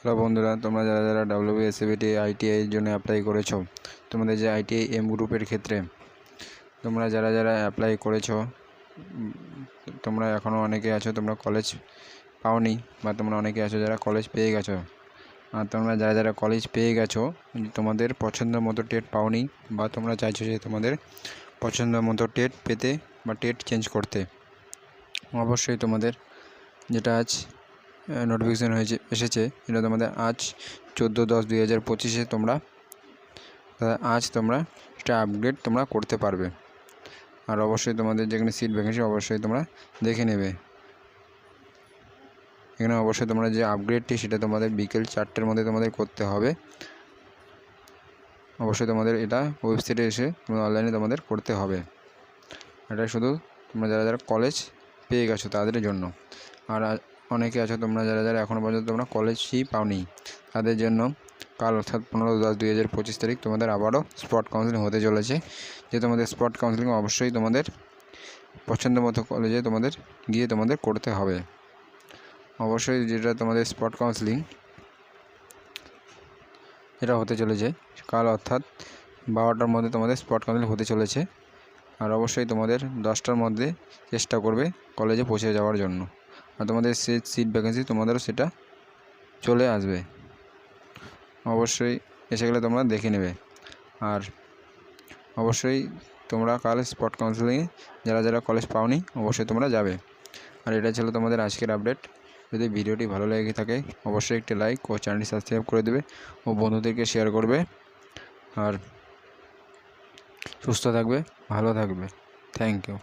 Hello বন্ধুরা, তোমরা যারা যারা WBSCBT ITI এর জন্য অ্যাপ্লাই করেছো, তোমাদের যে ITI M গ্রুপের ক্ষেত্রে তোমরা যারা যারা অ্যাপ্লাই করেছো, তোমরা এখনও অনেকে আছো তোমরা কলেজ পাওনি, বা তোমরা অনেকে আছো যারা কলেজ পেয়ে গেছো। আর তোমরা যারা যারা কলেজ পেয়ে গেছো, তোমাদের পছন্দ মতো টেট পাওনি, বা তোমরা চাইছো যে তোমাদের পছন্দ মতো টেট পেতে বা টেট চেঞ্জ করতে, অবশ্যই তোমাদের যেটা আজ নোটিফিকেশান এসেছে, এটা তোমাদের আজ 14/10/2025 তোমরা এটা আপগ্রেড তোমরা করতে পারবে। আর অবশ্যই তোমাদের যেখানে সিট ভ্যাকেন্সি অবশ্যই তোমরা দেখে নেবে। এখানে অবশ্যই তোমরা যে আপগ্রেডটি সেটা তোমাদের বিকেল 4টের মধ্যে তোমাদের করতে হবে। অবশ্যই তোমাদের এটা ওয়েবসাইটে এসে তোমরা অনলাইনে তোমাদের করতে হবে। এটা শুধু তোমরা যারা যারা কলেজ পেয়ে গেছো তাদের জন্য। আর অনেকে আছো তোমরা যারা যারা এখনও পর্যন্ত তোমরা কলেজই পাওনি, তাদের জন্য কাল অর্থাৎ 15/10/2025 তারিখ তোমাদের আবারও স্পট কাউন্সেলিং হতে চলেছে। যে তোমাদের স্পট কাউন্সেলিং অবশ্যই তোমাদের পছন্দ মতো কলেজে তোমাদের গিয়ে তোমাদের করতে হবে। অবশ্যই যেটা তোমাদের স্পট কাউন্সেলিং এটা হতে চলেছে কাল অর্থাৎ 12টার মধ্যে তোমাদের স্পট কাউন্সেলিং হতে চলেছে। আর অবশ্যই তোমাদের 10টার মধ্যে চেষ্টা করবে কলেজে পৌঁছে যাওয়ার জন্য। আর তোমাদের সিট ভ্যাকেন্সি তোমাদেরও সেটা চলে আসবে। অবশ্যই এসে গেলে তোমরা দেখে নেবে। আর অবশ্যই তোমরা কাল স্পট কাউন্সেলিংয়ে যারা যারা কলেজ পাওনি অবশ্যই তোমরা যাবে। আর এটা ছিল তোমাদের আজকের আপডেট। যদি ভিডিওটি ভালো লেগে থাকে অবশ্যই একটি লাইক ও চ্যানেলটি সাবস্ক্রাইব করে দেবে ও বন্ধুদেরকে শেয়ার করবে। আর সুস্থ থাকবে, ভালো থাকবে। Thank you.